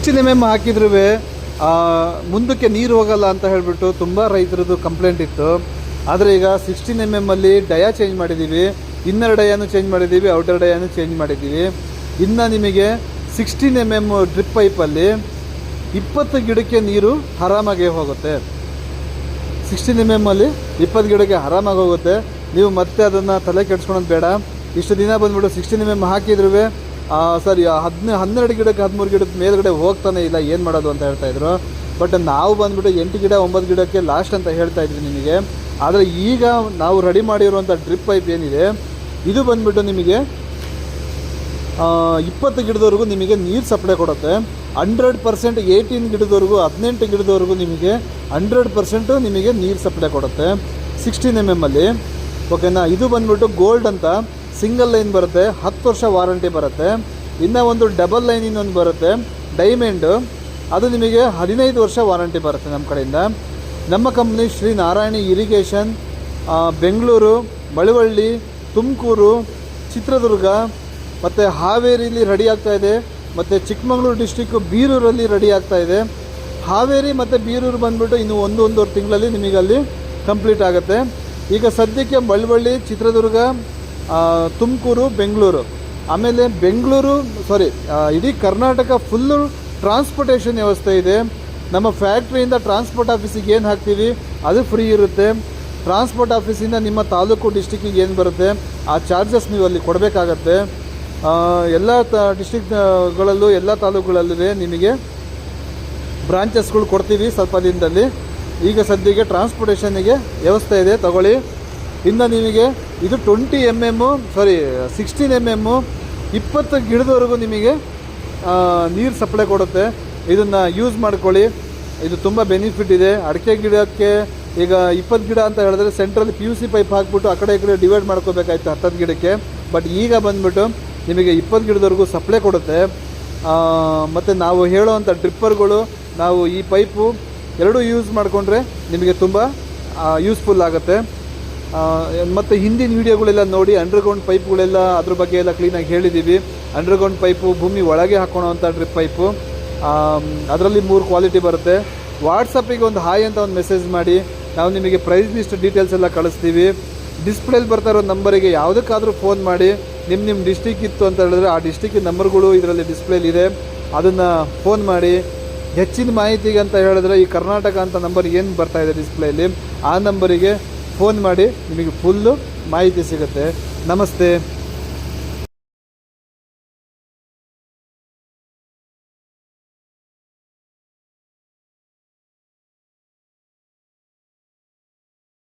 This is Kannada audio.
16 ಹಾಕಿದ್ರೂ ಮುಂದಕ್ಕೆ ನೀರು ಹೋಗಲ್ಲ ಅಂತ ಹೇಳಿಬಿಟ್ಟು ತುಂಬ ರೈತರದ್ದು ಕಂಪ್ಲೇಂಟ್ ಇತ್ತು. ಆದರೆ ಈಗ 16 ಅಲ್ಲಿ ಡಯಾ ಚೇಂಜ್ ಮಾಡಿದ್ದೀವಿ, ಇನ್ನರ್ ಡಯಾನು ಚೇಂಜ್ ಮಾಡಿದ್ದೀವಿ, ಔಟರ್ ಡಯಾನು ಚೇಂಜ್ ಮಾಡಿದ್ದೀವಿ. ಇನ್ನು ನಿಮಗೆ 16 ಡ್ರಿಪ್ ಪೈಪಲ್ಲಿ 20 ಗಿಡಕ್ಕೆ ನೀರು ಆರಾಮಾಗಿ ಹೋಗುತ್ತೆ. 16 ಅಲ್ಲಿ 20 ಗಿಡಕ್ಕೆ ಆರಾಮಾಗಿ ಹೋಗುತ್ತೆ. ನೀವು ಮತ್ತೆ ಅದನ್ನು ತಲೆ ಕೆಡ್ಸ್ಕೊಳೋದು ಬೇಡ. ಇಷ್ಟು ದಿನ ಬಂದುಬಿಟ್ಟು 16 ಹಾಕಿದ್ರೂ ಸರಿ 12 ಗಿಡಕ್ಕೆ 13 ಗಿಡಕ್ಕೆ ಮೇಲ್ಗಡೆ ಹೋಗ್ತಾನೆ ಇಲ್ಲ, ಏನು ಮಾಡೋದು ಅಂತ ಹೇಳ್ತಾಯಿದ್ರು. ಬಟ್ ನಾವು ಬಂದುಬಿಟ್ಟು 8 ಗಿಡ 9 ಗಿಡಕ್ಕೆ ಲಾಸ್ಟ್ ಅಂತ ಹೇಳ್ತಾಯಿದ್ವಿ ನಿಮಗೆ. ಆದರೆ ಈಗ ನಾವು ರೆಡಿ ಮಾಡಿರುವಂಥ ಡ್ರಿಪ್ ಪೈಪ್ ಏನಿದೆ ಇದು ಬಂದುಬಿಟ್ಟು ನಿಮಗೆ 20 ಗಿಡದವರೆಗೂ ನಿಮಗೆ ನೀರು ಸಪ್ಲೈ ಕೊಡುತ್ತೆ. 100% 18 ಗಿಡದವರೆಗೂ 18 ಗಿಡದವರೆಗೂ ನಿಮಗೆ 100% ನಿಮಗೆ ನೀರು ಸಪ್ಲೈ ಕೊಡುತ್ತೆ 16 ಅಲ್ಲಿ. ಓಕೆನಾ. ಇದು ಬಂದುಬಿಟ್ಟು ಗೋಲ್ಡ್ ಅಂತ ಸಿಂಗಲ್ ಲೈನ್ ಬರುತ್ತೆ, 10 ವರ್ಷ ವಾರಂಟಿ ಬರುತ್ತೆ. ಇನ್ನು ಒಂದು ಡಬಲ್ ಲೈನ್ ಇನ್ನೊಂದು ಬರುತ್ತೆ ಡೈಮಂಡ್, ಅದು ನಿಮಗೆ 15 ವರ್ಷ ವಾರಂಟಿ ಬರುತ್ತೆ ನಮ್ಮ ಕಡೆಯಿಂದ. ನಮ್ಮ ಕಂಪ್ನಿ ಶ್ರೀ ನಾರಾಯಣಿ ಇರಿಗೇಷನ್, ಬೆಂಗಳೂರು, ಮಳವಳ್ಳಿ, ತುಮಕೂರು, ಚಿತ್ರದುರ್ಗ ಮತ್ತು ಹಾವೇರಿಲಿ ರೆಡಿ ಆಗ್ತಾಯಿದೆ. ಮತ್ತು ಚಿಕ್ಕಮಗಳೂರು ಡಿಸ್ಟಿಕ್ಕು ಬೀರೂರಲ್ಲಿ ರೆಡಿ ಆಗ್ತಾಯಿದೆ. ಹಾವೇರಿ ಮತ್ತು ಬೀರೂರು ಬಂದುಬಿಟ್ಟು ಇನ್ನು ಒಂದೂವರೆ ತಿಂಗಳಲ್ಲಿ ನಿಮಗೆ ಅಲ್ಲಿ ಕಂಪ್ಲೀಟ್ ಆಗುತ್ತೆ. ಈಗ ಸದ್ಯಕ್ಕೆ ಮಳವಳ್ಳಿ, ಚಿತ್ರದುರ್ಗ, ತುಮಕೂರು, ಬೆಂಗಳೂರು, ಆಮೇಲೆ ಇಡೀ ಕರ್ನಾಟಕ ಫುಲ್ಲು ಟ್ರಾನ್ಸ್ಪೋರ್ಟೇಷನ್ ವ್ಯವಸ್ಥೆ ಇದೆ. ನಮ್ಮ ಫ್ಯಾಕ್ಟ್ರಿಯಿಂದ ಟ್ರಾನ್ಸ್ಪೋರ್ಟ್ ಆಫೀಸಿಗೆ ಏನು ಹಾಕ್ತೀವಿ ಅದು ಫ್ರೀ ಇರುತ್ತೆ. ಟ್ರಾನ್ಸ್ಪೋರ್ಟ್ ಆಫೀಸಿಂದ ನಿಮ್ಮ ತಾಲೂಕು ಡಿಸ್ಟಿಕ್ಕಿಗೆ ಏನು ಬರುತ್ತೆ ಆ ಚಾರ್ಜಸ್ ನೀವು ಅಲ್ಲಿ ಕೊಡಬೇಕಾಗತ್ತೆ. ಎಲ್ಲ ಡಿಸ್ಟಿಕ್ಗಳಲ್ಲೂ ಎಲ್ಲ ತಾಲೂಕುಗಳಲ್ಲೂ ನಿಮಗೆ ಬ್ರಾಂಚಸ್ಗಳು ಕೊಡ್ತೀವಿ ಸ್ವಲ್ಪ ದಿನದಲ್ಲಿ. ಈಗ ಸದ್ಯಕ್ಕೆ ಟ್ರಾನ್ಸ್ಪೋರ್ಟೇಷನ್ನಿಗೆ ವ್ಯವಸ್ಥೆ ಇದೆ, ತಗೊಳ್ಳಿ. ಇನ್ನು ನಿಮಗೆ ಇದು 16 20 ಗಿಡದವರೆಗೂ ನಿಮಗೆ ನೀರು ಸಪ್ಲೈ ಕೊಡುತ್ತೆ. ಇದನ್ನು ಯೂಸ್ ಮಾಡ್ಕೊಳ್ಳಿ, ಇದು ತುಂಬ ಬೆನಿಫಿಟ್ ಇದೆ. ಅಡಿಕೆ ಗಿಡಕ್ಕೆ ಈಗ 20 ಗಿಡ ಅಂತ ಹೇಳಿದ್ರೆ ಸೆಂಟ್ರಲ್ಲಿ PUC ಪೈಪ್ ಹಾಕ್ಬಿಟ್ಟು ಆ ಕಡೆ ಈ ಕಡೆ ಡಿವೈಡ್ ಮಾಡ್ಕೋಬೇಕಾಯ್ತು 10 ಗಿಡಕ್ಕೆ. ಬಟ್ ಈಗ ಬಂದುಬಿಟ್ಟು ನಿಮಗೆ 20 ಗಿಡದವರೆಗೂ ಸಪ್ಲೈ ಕೊಡುತ್ತೆ. ಮತ್ತು ನಾವು ಹೇಳೋವಂಥ ಡ್ರಿಪ್ಪರ್ಗಳು, ನಾವು ಈ ಪೈಪು ಎರಡೂ ಯೂಸ್ ಮಾಡಿಕೊಂಡ್ರೆ ನಿಮಗೆ ತುಂಬ ಯೂಸ್ಫುಲ್ ಆಗುತ್ತೆ. ಮತ್ತು ಹಿಂದಿನ ವೀಡಿಯೋಗಳೆಲ್ಲ ನೋಡಿ, ಅಂಡರ್ಗ್ರೌಂಡ್ ಪೈಪ್ಗಳೆಲ್ಲ ಅದ್ರ ಬಗ್ಗೆ ಎಲ್ಲ ಕ್ಲೀನಾಗಿ ಹೇಳಿದ್ದೀವಿ. ಅಂಡರ್ಗ್ರೌಂಡ್ ಪೈಪು ಭೂಮಿ ಒಳಗೆ ಹಾಕೋಣೋವಂಥ ಡ್ರಿಪ್ ಪೈಪು, ಅದರಲ್ಲಿ 3 ಕ್ವಾಲಿಟಿ ಬರುತ್ತೆ. ವಾಟ್ಸಪ್ಪಿಗೆ ಒಂದು ಹಾಯ್ ಅಂತ ಒಂದು ಮೆಸೇಜ್ ಮಾಡಿ, ನಾವು ನಿಮಗೆ ಪ್ರೈಸ್ ಲಿಸ್ಟ್ ಡೀಟೇಲ್ಸ್ ಎಲ್ಲ ಕಳಿಸ್ತೀವಿ. ಡಿಸ್ಪ್ಲೇಲಿ ಬರ್ತಾ ಇರೋ ನಂಬರಿಗೆ ಯಾವುದಕ್ಕಾದರೂ ಫೋನ್ ಮಾಡಿ. ನಿಮ್ಮ ಡಿಸ್ಟಿಕ್ ಇತ್ತು ಅಂತ ಹೇಳಿದ್ರೆ ಆ ಡಿಸ್ಟಿಕ್ಕಿನ ನಂಬರ್ಗಳು ಇದರಲ್ಲಿ ಡಿಸ್ಪ್ಲೇಲಿದೆ, ಅದನ್ನು ಫೋನ್ ಮಾಡಿ. ಹೆಚ್ಚಿನ ಮಾಹಿತಿಗೆ ಅಂತ ಹೇಳಿದ್ರೆ ಈ ಕರ್ನಾಟಕ ಅಂತ ನಂಬರ್ ಏನು ಬರ್ತಾಯಿದೆ ಡಿಸ್ಪ್ಲೇಲಿ, ಆ ನಂಬರಿಗೆ ಫೋನ್ ಮಾಡಿ, ನಿಮಗೆ ಫುಲ್ಲು ಮಾಹಿತಿ ಸಿಗುತ್ತೆ. ನಮಸ್ತೆ.